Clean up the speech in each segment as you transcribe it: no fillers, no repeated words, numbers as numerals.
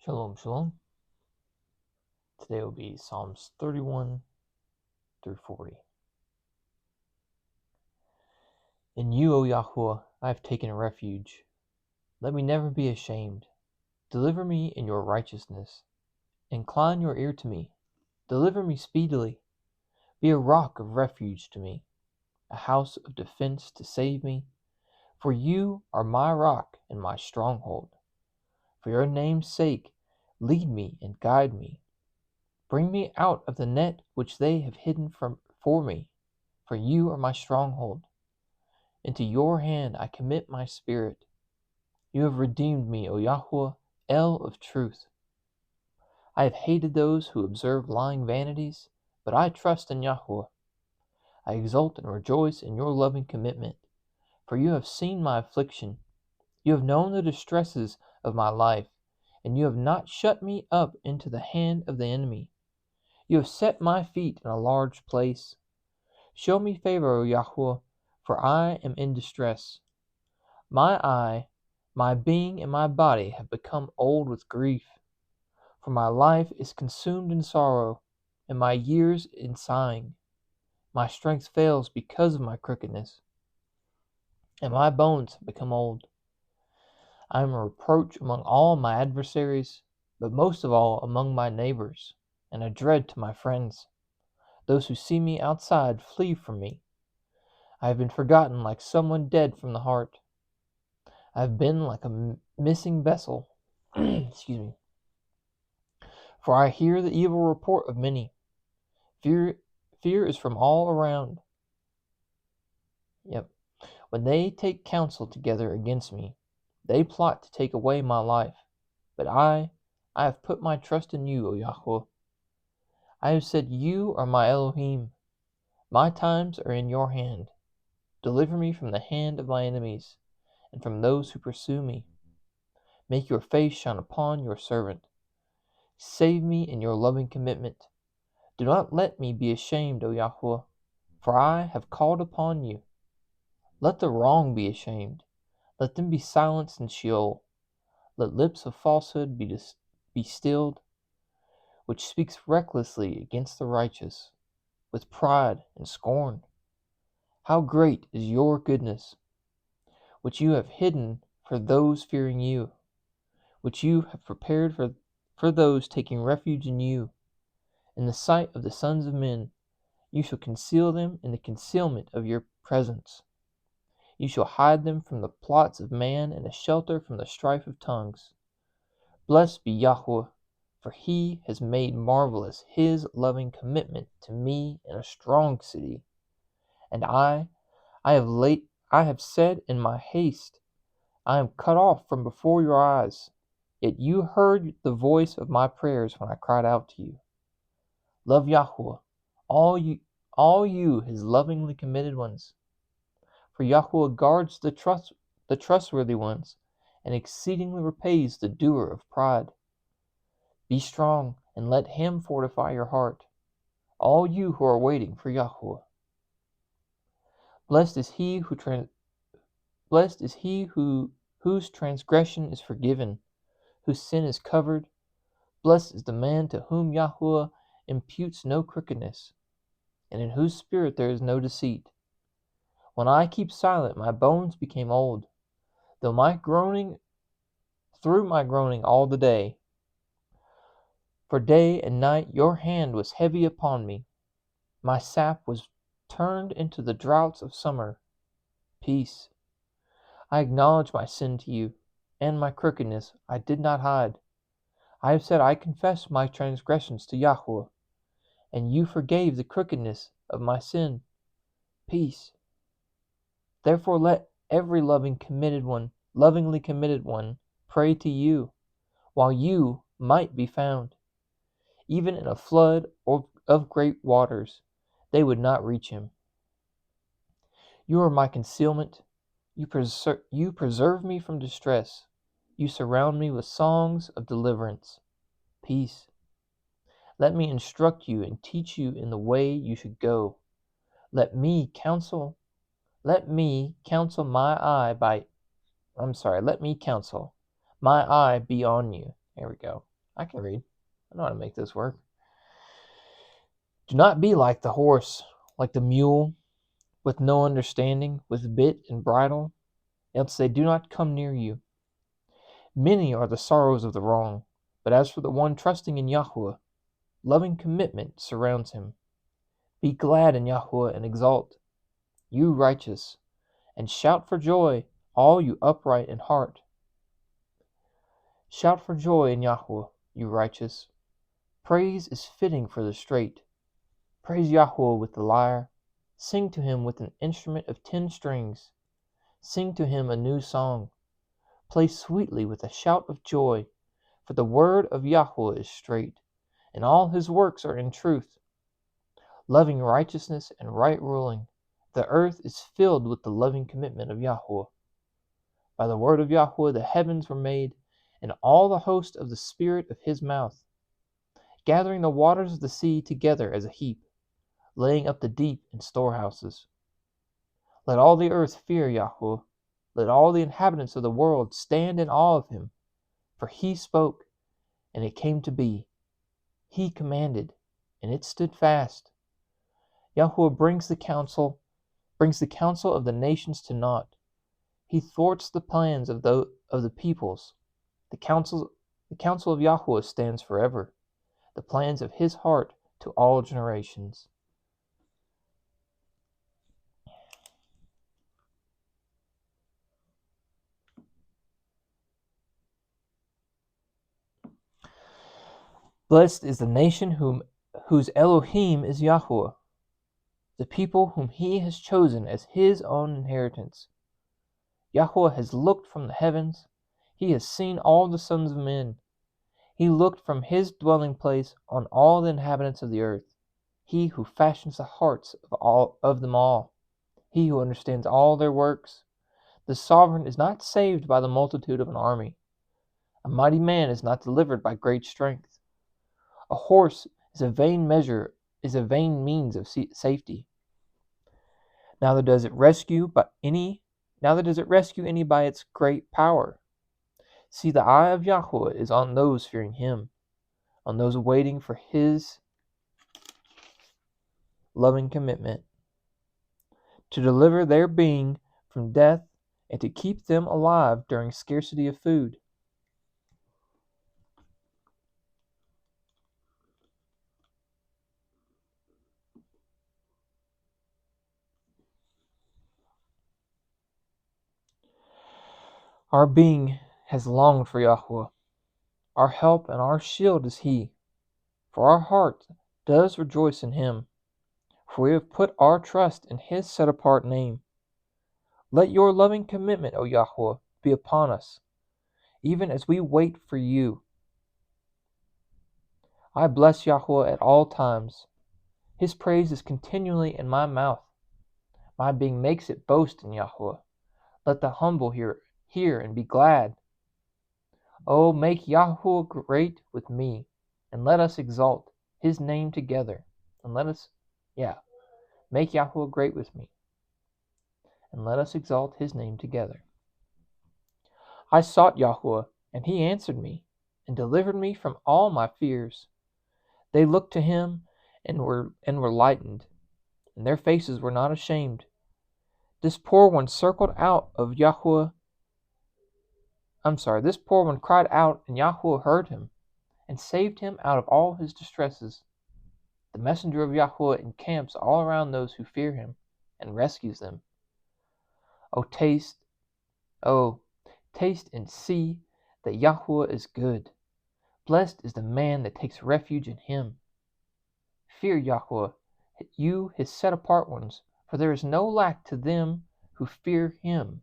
Shalom, shalom. Today will be Psalms 31 through 40. In you, O Yahuwah, I have taken refuge. Let me never be ashamed. Deliver me in your righteousness. Incline your ear to me. Deliver me speedily. Be a rock of refuge to me, a house of defense to save me. For you are my rock and my stronghold. For your name's sake, lead me and guide me. Bring me out of the net which they have hidden for me, for you are my stronghold. Into your hand I commit my spirit. You have redeemed me, O Yahuwah, El of truth. I have hated those who observe lying vanities, but I trust in Yahuwah. I exult and rejoice in your loving commitment, for you have seen my affliction. You have known the distresses of my life, and you have not shut me up into the hand of the enemy. You have set my feet in a large place. Show me favor, O Yahuwah, for I am in distress. My eye, my being, and my body have become old with grief. For my life is consumed in sorrow, and my years in sighing. My strength fails because of my crookedness, and my bones have become old. I am a reproach among all my adversaries, but most of all among my neighbors, and a dread to my friends. Those who see me outside flee from me. I have been forgotten like someone dead from the heart. I have been like a missing vessel. Excuse me. For I hear the evil report of many. Fear is from all around. Yep. When they take counsel together against me, they plot to take away my life. But I have put my trust in you, O Yahuwah. I have said, you are my Elohim. My times are in your hand. Deliver me from the hand of my enemies, and from those who pursue me. Make your face shine upon your servant. Save me in your loving commitment. Do not let me be ashamed, O Yahuwah, for I have called upon you. Let the wrong be ashamed. Let them be silenced in Sheol. Let lips of falsehood be stilled, which speaks recklessly against the righteous, with pride and scorn. How great is your goodness, which you have hidden for those fearing you, which you have prepared for those taking refuge in you. In the sight of the sons of men, you shall conceal them in the concealment of your presence. You shall hide them from the plots of man and a shelter from the strife of tongues. Blessed be Yahuwah, for he has made marvelous his loving commitment to me in a strong city. And I have said in my haste, I am cut off from before your eyes. Yet you heard the voice of my prayers when I cried out to you. Love Yahuwah, all you his lovingly committed ones. For Yahuwah guards the trustworthy ones, and exceedingly repays the doer of pride. Be strong, and let him fortify your heart, all you who are waiting for Yahuwah. Blessed is he whose transgression is forgiven, whose sin is covered. Blessed is the man to whom Yahuwah imputes no crookedness, and in whose spirit there is no deceit. When I keep silent, my bones became old, through my groaning all the day. For day and night your hand was heavy upon me. My sap was turned into the droughts of summer. Peace. I acknowledge my sin to you, and my crookedness I did not hide. I have said, I confess my transgressions to Yahuwah, and you forgave the crookedness of my sin. Peace. Therefore let every lovingly committed one pray to you, while you might be found. Even in a flood of great waters, they would not reach him. You are my concealment. You preserve me from distress. You surround me with songs of deliverance. Peace. Let me instruct you and teach you in the way you should go. Let me counsel my eye be on you. There we go. I can read. I know how to make this work. Do not be like the horse, like the mule, with no understanding, with bit and bridle, else they do not come near you. Many are the sorrows of the wrong, but as for the one trusting in Yahweh, loving commitment surrounds him. Be glad in Yahweh and exult, you righteous, and shout for joy, all you upright in heart. Shout for joy in Yahweh, you righteous. Praise is fitting for the straight. Praise Yahweh with the lyre. Sing to him with an instrument of 10 strings. Sing to him a new song. Play sweetly with a shout of joy, for the word of Yahweh is straight, and all his works are in truth. Loving righteousness and right ruling, the earth is filled with the loving commitment of Yahweh. By the word of Yahweh the heavens were made, and all the host of the spirit of his mouth, gathering the waters of the sea together as a heap, laying up the deep in storehouses. Let all the earth fear Yahweh. Let all the inhabitants of the world stand in awe of him. For he spoke, and it came to be. He commanded, and it stood fast. Yahweh brings the counsel of the nations to naught. He thwarts the plans of the peoples. The counsel of Yahweh stands forever, the plans of his heart to all generations. Blessed is the nation whose Elohim is Yahweh, the people whom he has chosen as his own inheritance. Yahweh has looked from the heavens. He has seen all the sons of men. He looked from his dwelling place on all the inhabitants of the earth. He who fashions the hearts of them all. He who understands all their works. The sovereign is not saved by the multitude of an army. A mighty man is not delivered by great strength. A horse is a vain means of safety. Neither does it rescue any by its great power. See, the eye of Yahweh is on those fearing him, on those waiting for his loving commitment, to deliver their being from death and to keep them alive during scarcity of food. Our being has longed for Yahweh. Our help and our shield is he. For our heart does rejoice in him. For we have put our trust in his set-apart name. Let your loving commitment, O Yahweh, be upon us, even as we wait for you. I bless Yahweh at all times. His praise is continually in my mouth. My being makes it boast in Yahweh. Let the humble hear and be glad. Oh, make Yahweh great with me, and let us exalt his name together. Make Yahweh great with me, and let us exalt his name together. I sought Yahweh, and he answered me, and delivered me from all my fears. They looked to him and were lightened, and their faces were not ashamed. This poor one cried out, and Yahweh heard him, and saved him out of all his distresses. The messenger of Yahweh encamps all around those who fear him, and rescues them. Taste and see that Yahweh is good. Blessed is the man that takes refuge in him. Fear Yahweh, you his set-apart ones, for there is no lack to them who fear him.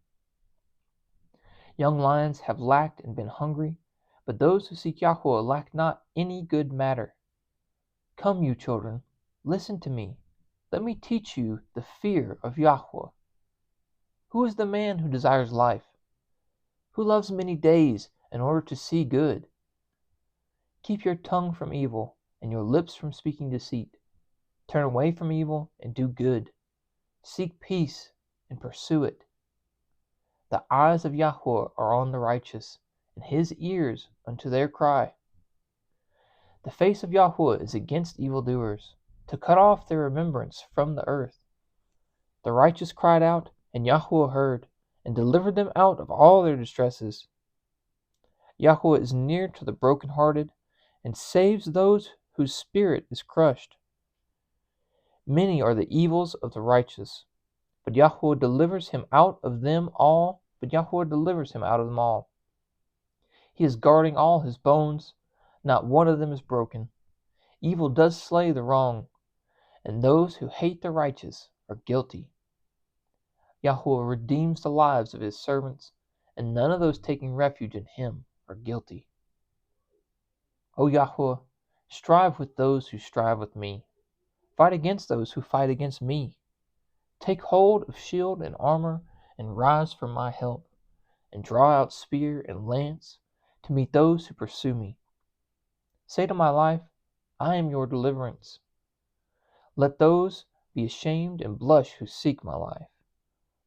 Young lions have lacked and been hungry, but those who seek Yahweh lack not any good matter. Come, you children, listen to me. Let me teach you the fear of Yahweh. Who is the man who desires life? Who loves many days in order to see good? Keep your tongue from evil, and your lips from speaking deceit. Turn away from evil and do good. Seek peace and pursue it. The eyes of Yahweh are on the righteous, and his ears unto their cry. The face of Yahweh is against evildoers, to cut off their remembrance from the earth. The righteous cried out, and Yahweh heard, and delivered them out of all their distresses. Yahweh is near to the brokenhearted, and saves those whose spirit is crushed. Many are the evils of the righteous, but Yahweh delivers him out of them all. He is guarding all his bones, not one of them is broken. Evil does slay the wrong, and those who hate the righteous are guilty. Yahweh redeems the lives of his servants, and none of those taking refuge in him are guilty. O Yahweh, strive with those who strive with me. Fight against those who fight against me. Take hold of shield and armor, and rise for my help, and draw out spear and lance to meet those who pursue me. Say to my life, I am your deliverance. Let those be ashamed and blush who seek my life.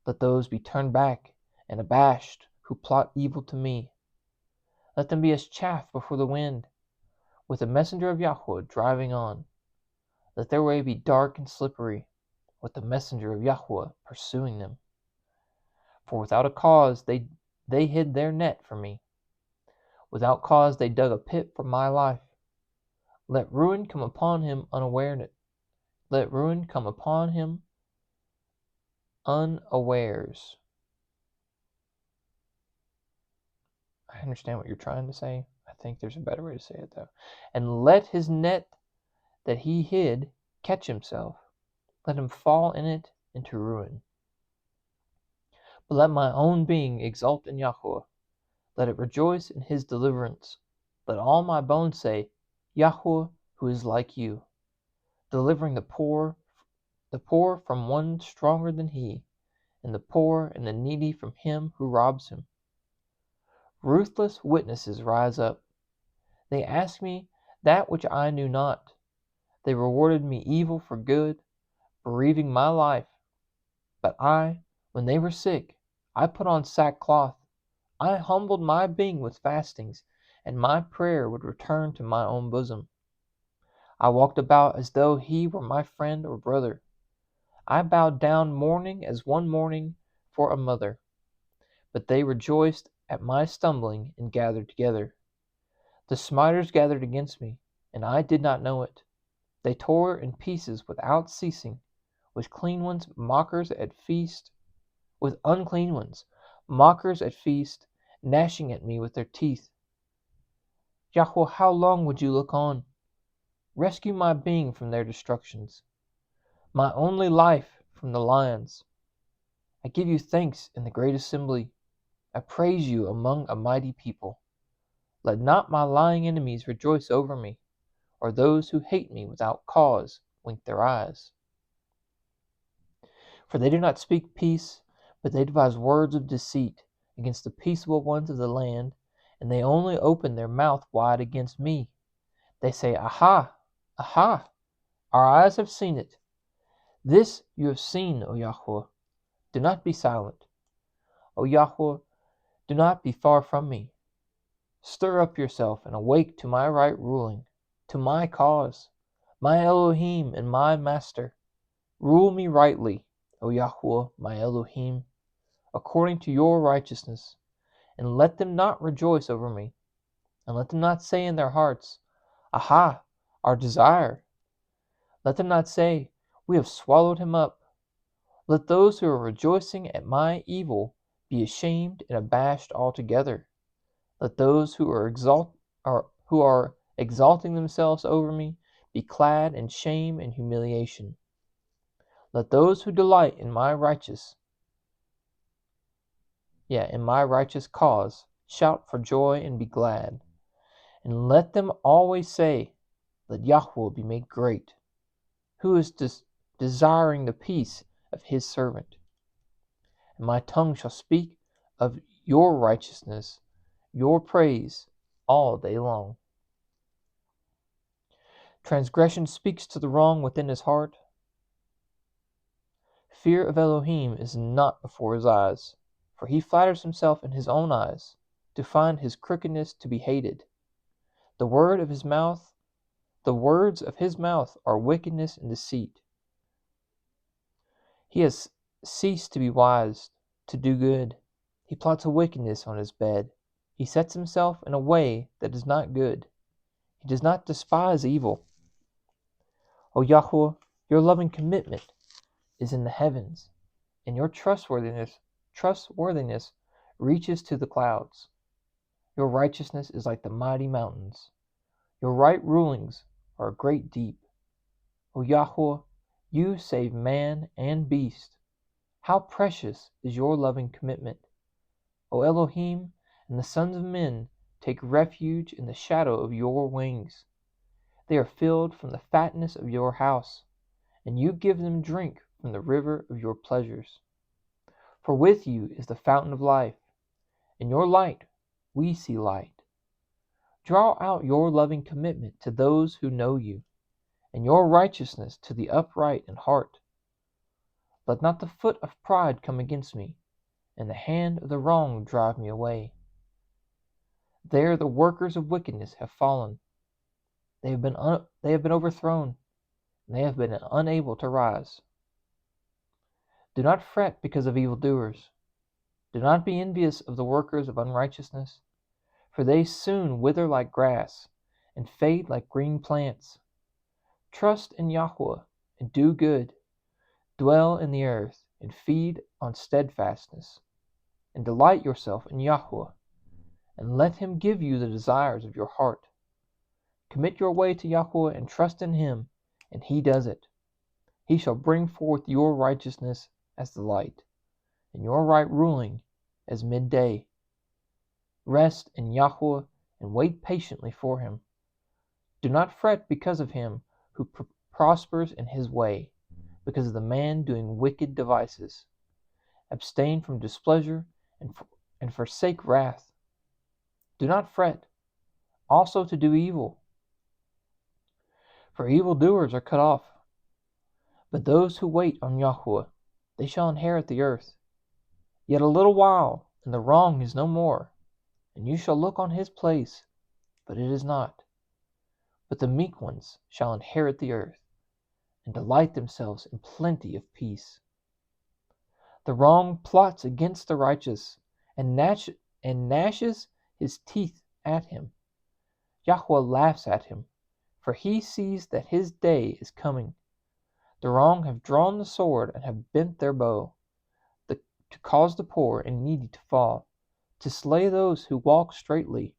Let those be turned back and abashed who plot evil to me. Let them be as chaff before the wind, with the messenger of Yahweh driving on. Let their way be dark and slippery, with the messenger of Yahweh pursuing them. For without a cause they hid their net for me. Without cause they dug a pit for my life. Let ruin come upon him unawares. Let ruin come upon him unawares. I understand what you're trying to say. I think there's a better way to say it though. And let his net that he hid catch himself. Let him fall in it into ruin. But let my own being exult in Yahweh. Let it rejoice in his deliverance. Let all my bones say, Yahweh, who is like you, delivering the poor from one stronger than he, and the poor and the needy from him who robs him. Ruthless witnesses rise up. They ask me that which I knew not. They rewarded me evil for good, bereaving my life. But I, when they were sick, I put on sackcloth. I humbled my being with fastings, and my prayer would return to my own bosom. I walked about as though he were my friend or brother. I bowed down mourning as one mourning for a mother. But they rejoiced at my stumbling and gathered together. The smiters gathered against me, and I did not know it. They tore in pieces without ceasing, with clean ones, mockers at feast, with unclean ones, mockers at feast, gnashing at me with their teeth. Yahweh, how long would you look on? Rescue my being from their destructions, my only life from the lions. I give you thanks in the great assembly. I praise you among a mighty people. Let not my lying enemies rejoice over me, or those who hate me without cause wink their eyes. For they do not speak peace, but they devise words of deceit against the peaceable ones of the land, and they only open their mouth wide against me. They say, Aha! Aha! Our eyes have seen it. This you have seen, O Yahweh. Do not be silent. O Yahweh, do not be far from me. Stir up yourself and awake to my right ruling, to my cause, my Elohim and my Master. Rule me rightly, O Yahweh, my Elohim, according to your righteousness, and let them not rejoice over me, and let them not say in their hearts, Aha, our desire. Let them not say, We have swallowed him up. Let those who are rejoicing at my evil be ashamed and abashed altogether. Let those who are exalting themselves over me be clad in shame and humiliation. Let those who delight in my righteous cause shout for joy and be glad. And let them always say, Let Yahweh be made great, who is desiring the peace of his servant. And my tongue shall speak of your righteousness, your praise all day long. Transgression speaks to the wrong within his heart. Fear of Elohim is not before his eyes, for he flatters himself in his own eyes, to find his crookedness to be hated. The word of his mouth The words of his mouth are wickedness and deceit. He has ceased to be wise, to do good. He plots a wickedness on his bed. He sets himself in a way that is not good. He does not despise evil. O Yahweh, your loving commitment is in the heavens, and your trustworthiness reaches to the clouds. Your righteousness is like the mighty mountains. Your right rulings are a great deep. O Yahweh, you save man and beast. How precious is your loving commitment. O Elohim, and the sons of men take refuge in the shadow of your wings. They are filled from the fatness of your house, and you give them drink from the river of your pleasures. For with you is the fountain of life. In your light we see light. Draw out your loving commitment to those who know you, and your righteousness to the upright in heart. Let not the foot of pride come against me, and the hand of the wrong drive me away. There the workers of wickedness have fallen. They have been overthrown, and they have been unable to rise. Do not fret because of evildoers. Do not be envious of the workers of unrighteousness, for they soon wither like grass and fade like green plants. Trust in Yahweh and do good. Dwell in the earth and feed on steadfastness, and delight yourself in Yahweh, and let him give you the desires of your heart. Commit your way to Yahweh and trust in him, and he does it. He shall bring forth your righteousness as the light, and your right ruling as midday. Rest in Yahweh and wait patiently for him. Do not fret because of him who prospers in his way, because of the man doing wicked devices. Abstain from displeasure and forsake wrath. Do not fret, also to do evil, for evildoers are cut off. But those who wait on Yahweh, they shall inherit the earth. Yet a little while, and the wrong is no more, and you shall look on his place, but it is not. But the meek ones shall inherit the earth, and delight themselves in plenty of peace. The wrong plots against the righteous, and gnashes his teeth at him. Yahweh laughs at him, for he sees that his day is coming. The wrong have drawn the sword and have bent their bow, to cause the poor and needy to fall, to slay those who walk straightly.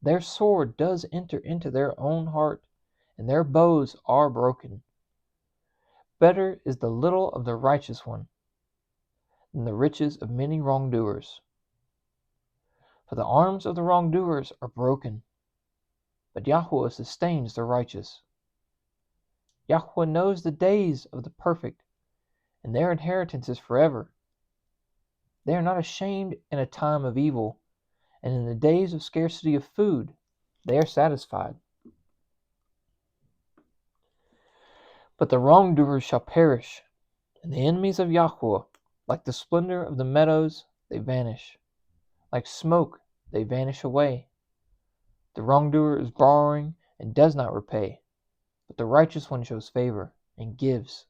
Their sword does enter into their own heart, and their bows are broken. Better is the little of the righteous one than the riches of many wrongdoers. For the arms of the wrongdoers are broken, but Yahweh sustains the righteous. Yahweh knows the days of the perfect, and their inheritance is forever. They are not ashamed in a time of evil, and in the days of scarcity of food they are satisfied. But the wrongdoers shall perish, and the enemies of Yahweh, like the splendor of the meadows, they vanish. Like smoke, they vanish away. The wrongdoer is borrowing and does not repay, but the righteous one shows favor and gives.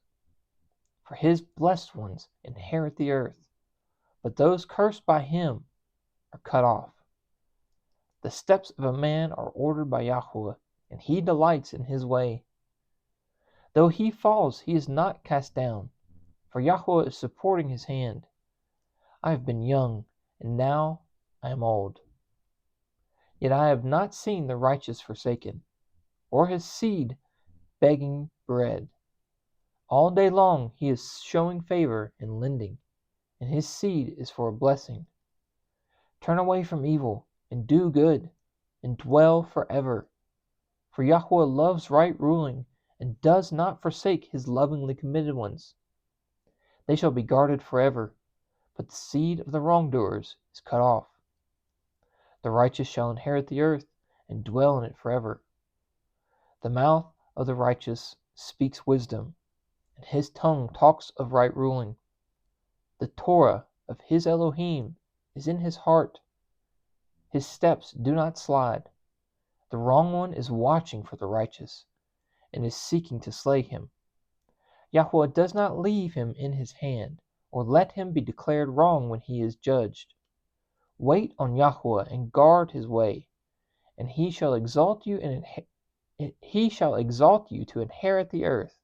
For his blessed ones inherit the earth, but those cursed by him are cut off. The steps of a man are ordered by Yahweh, and he delights in his way. Though he falls, he is not cast down, for Yahweh is supporting his hand. I have been young, and now I am old. Yet I have not seen the righteous forsaken, or his seed begging bread. All day long he is showing favor and lending, and his seed is for a blessing. Turn away from evil, and do good, and dwell forever. For Yahweh loves right ruling, and does not forsake his lovingly committed ones. They shall be guarded forever, but the seed of the wrongdoers is cut off. The righteous shall inherit the earth, and dwell in it forever. The mouth of the righteous speaks wisdom, and his tongue talks of right ruling. The Torah of his Elohim is in his heart. His steps do not slide. The wrong one is watching for the righteous, and is seeking to slay him. Yahweh does not leave him in his hand, or let him be declared wrong when he is judged. Wait on Yahweh and guard his way, and he shall exalt you to inherit the earth.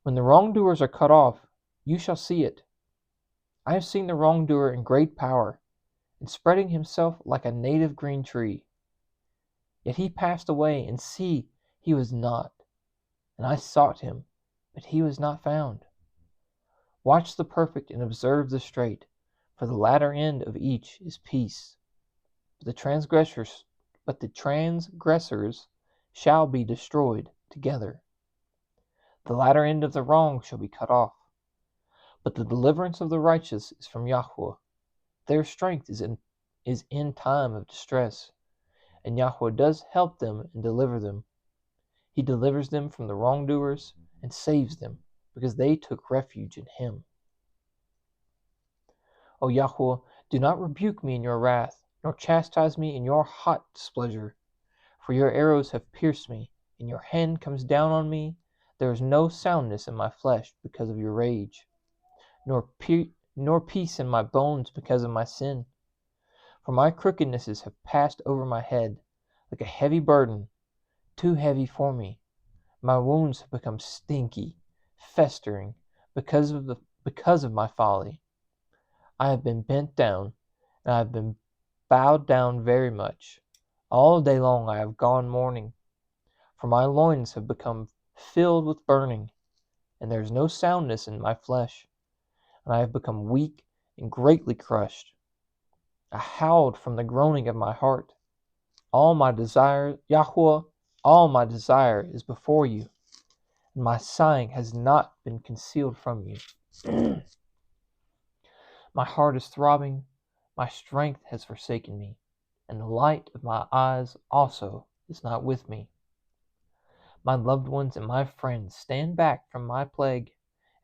When the wrongdoers are cut off, you shall see it. I have seen the wrongdoer in great power, and spreading himself like a native green tree. Yet he passed away, and see, he was not. And I sought him, but he was not found. Watch the perfect and observe the straight, for the latter end of each is peace. But the transgressors shall be destroyed together. The latter end of the wrong shall be cut off. But the deliverance of the righteous is from Yahweh. Their strength is in time of distress, and Yahweh does help them and deliver them. He delivers them from the wrongdoers and saves them, because they took refuge in him. O Yahweh, do not rebuke me in your wrath, nor chastise me in your hot displeasure. For your arrows have pierced me, and your hand comes down on me. There is no soundness in my flesh because of your rage, nor peace in my bones because of my sin. For my crookednesses have passed over my head, like a heavy burden, too heavy for me. My wounds have become stinky, festering, because of my folly. I have been bent down, and I have been bowed down very much. All day long I have gone mourning, for my loins have become filled with burning, and there is no soundness in my flesh, and I have become weak and greatly crushed. I howled from the groaning of my heart. All my desire, Yahweh, all my desire is before you, and my sighing has not been concealed from you. My heart is throbbing, my strength has forsaken me, and the light of my eyes also is not with me. My loved ones and my friends stand back from my plague,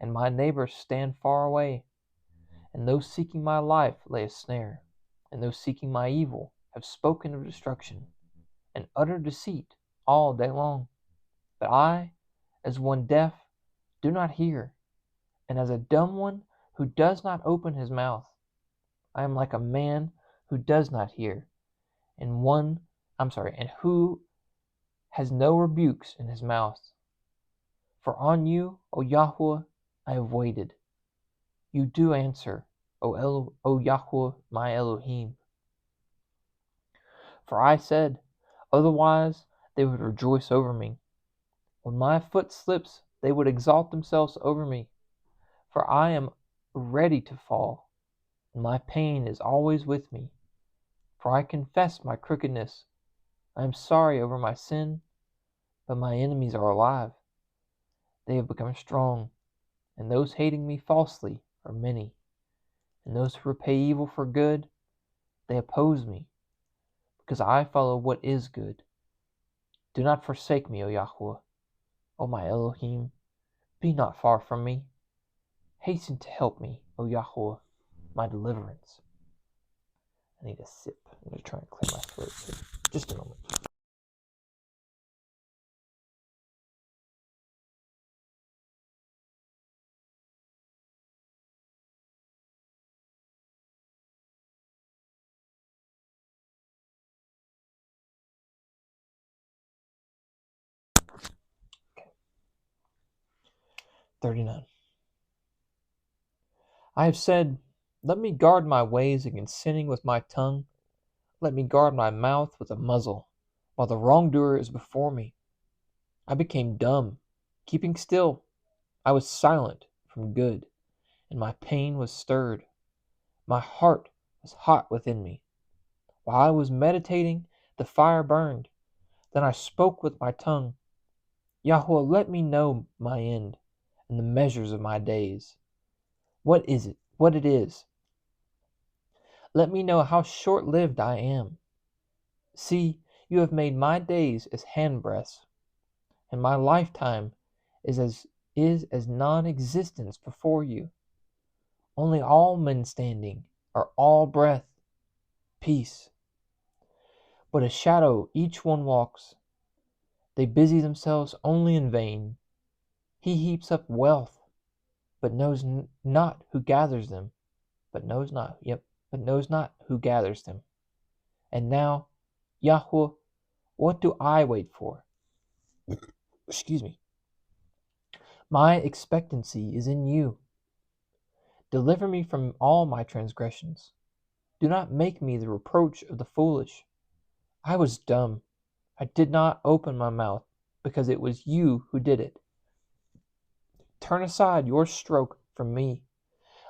and my neighbors stand far away. And those seeking my life lay a snare, and those seeking my evil have spoken of destruction, and utter deceit all day long. But I, as one deaf, do not hear, and as a dumb one who does not open his mouth. I am like a man who does not hear, and who has no rebukes in his mouth. For on you, O Yahweh, I have waited. You do answer, O Yahweh, my Elohim. For I said, otherwise they would rejoice over me. When my foot slips, they would exalt themselves over me. For I am ready to fall, and my pain is always with me. For I confess my crookedness. I am sorry over my sin, but my enemies are alive. They have become strong, and those hating me falsely are many. And those who repay evil for good, they oppose me, because I follow what is good. Do not forsake me, O Yahweh, O my Elohim. Be not far from me. Hasten to help me, O Yahweh, my deliverance. I need a sip. I'm going to try and clear my throat here. Just a moment. Okay. 39. I have said, let me guard my ways against sinning with my tongue. Let me guard my mouth with a muzzle, while the wrongdoer is before me. I became dumb, keeping still. I was silent from good, and my pain was stirred. My heart was hot within me. While I was meditating, the fire burned. Then I spoke with my tongue. Yahweh, let me know my end, and the measures of my days. What it is. Let me know how short-lived I am. See, you have made my days as handbreadths, and my lifetime is as non-existence before you. Only all men standing are all breath, peace. but a shadow each one walks. They busy themselves only in vain. He heaps up wealth, but knows not who gathers them, but knows not who gathers them. And now, Yahweh, what do I wait for? Excuse me. My expectancy is in you. Deliver me from all my transgressions. Do not make me the reproach of the foolish. I was dumb. I did not open my mouth, because it was you who did it. Turn aside your stroke from me.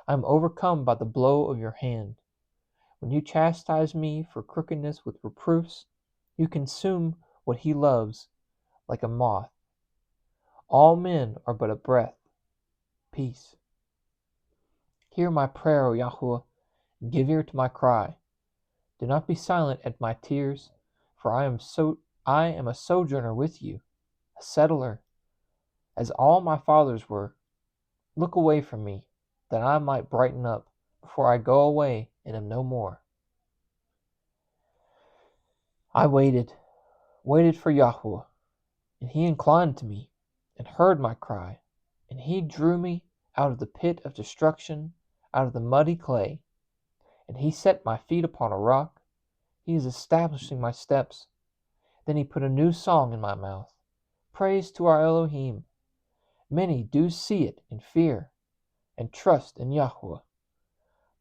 I am overcome by the blow of your hand. When you chastise me for crookedness with reproofs, you consume what he loves like a moth. All men are but a breath. Peace. Hear my prayer, O Yahweh, and give ear to my cry. Do not be silent at my tears, for I am a sojourner with you, a settler, as all my fathers were. Look away from me, that I might brighten up, before I go away and am no more. I waited for Yahweh, and he inclined to me, and heard my cry, and he drew me out of the pit of destruction, out of the muddy clay, and he set my feet upon a rock. He is establishing my steps. Then he put a new song in my mouth. Praise to our Elohim. Many do see it and fear, and trust in Yahweh.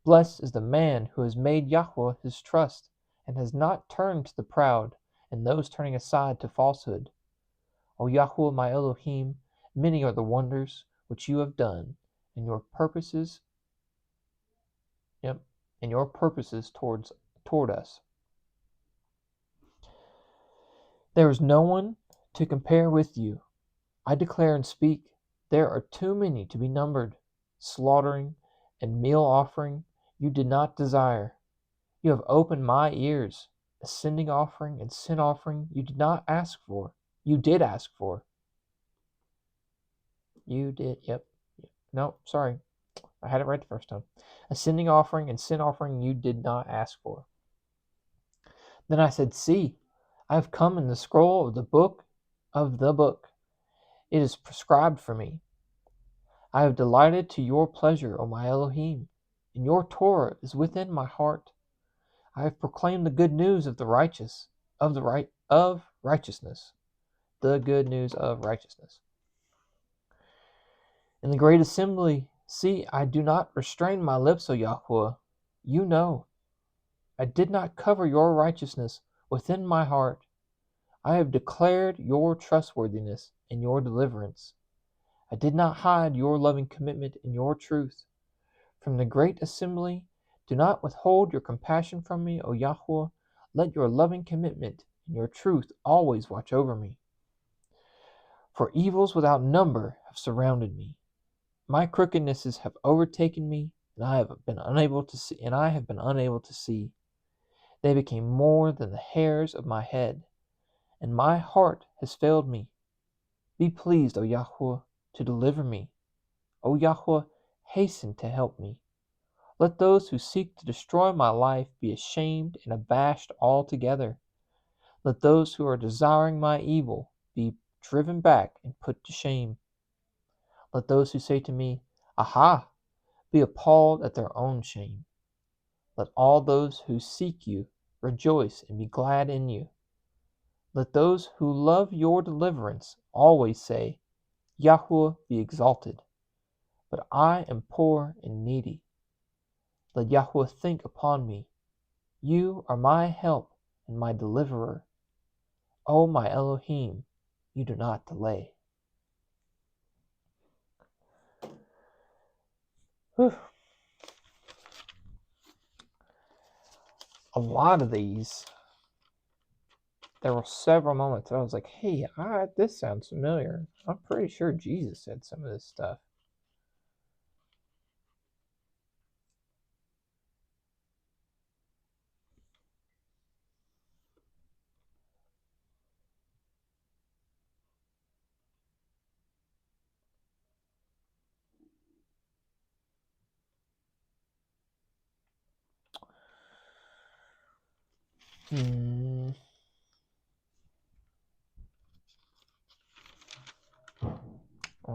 Blessed is the man who has made Yahweh his trust, and has not turned to the proud, and those turning aside to falsehood. O Yahweh my Elohim, many are the wonders which you have done, and your purposes, toward us. There is no one to compare with you. I declare and speak, there are too many to be numbered. Slaughtering and meal offering you did not desire. You have opened my ears. Ascending offering and sin offering you did not ask for. You did ask for. You did, yep. No, sorry. I had it right the first time. Ascending offering and sin offering you did not ask for. Then I said, see, I have come in the scroll of the book. It is prescribed for me. I have delighted to your pleasure, O my Elohim, and your Torah is within my heart. I have proclaimed the good news of the righteous, of righteousness, the good news of righteousness. In the great assembly, see, I do not restrain my lips, O Yahweh. You know, I did not cover your righteousness within my heart. I have declared your trustworthiness and your deliverance. I did not hide your loving commitment and your truth. From the great assembly, do not withhold your compassion from me, O Yahweh. Let your loving commitment and your truth always watch over me. For evils without number have surrounded me. My crookednesses have overtaken me, and I have been unable to see. They became more than the hairs of my head, and my heart has failed me. Be pleased, O Yahweh, to deliver me. O Yahweh, hasten to help me. Let those who seek to destroy my life be ashamed and abashed altogether. Let those who are desiring my evil be driven back and put to shame. Let those who say to me, Aha, be appalled at their own shame. Let all those who seek you rejoice and be glad in you. Let those who love your deliverance always say, Yahweh be exalted. But I am poor and needy. Let Yahweh think upon me. You are my help and my deliverer. O my Elohim, you do not delay. Whew. A lot of these, there were several moments I was like, hey, this sounds familiar. I'm pretty sure Jesus said some of this stuff.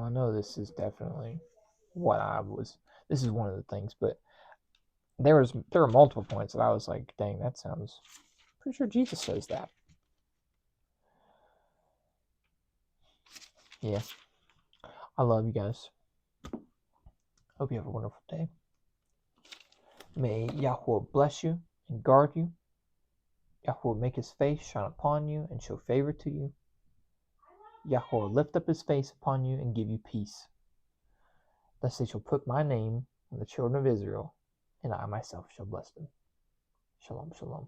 I know this is definitely what I was. This is one of the things, but there were multiple points that I was like, dang, that sounds. Pretty sure Jesus says that. Yeah. I love you guys. Hope you have a wonderful day. May Yahweh bless you and guard you. Yahweh make his face shine upon you and show favor to you. Yahweh lift up his face upon you and give you peace. Thus they shall put my name on the children of Israel, and I myself shall bless them. Shalom, shalom.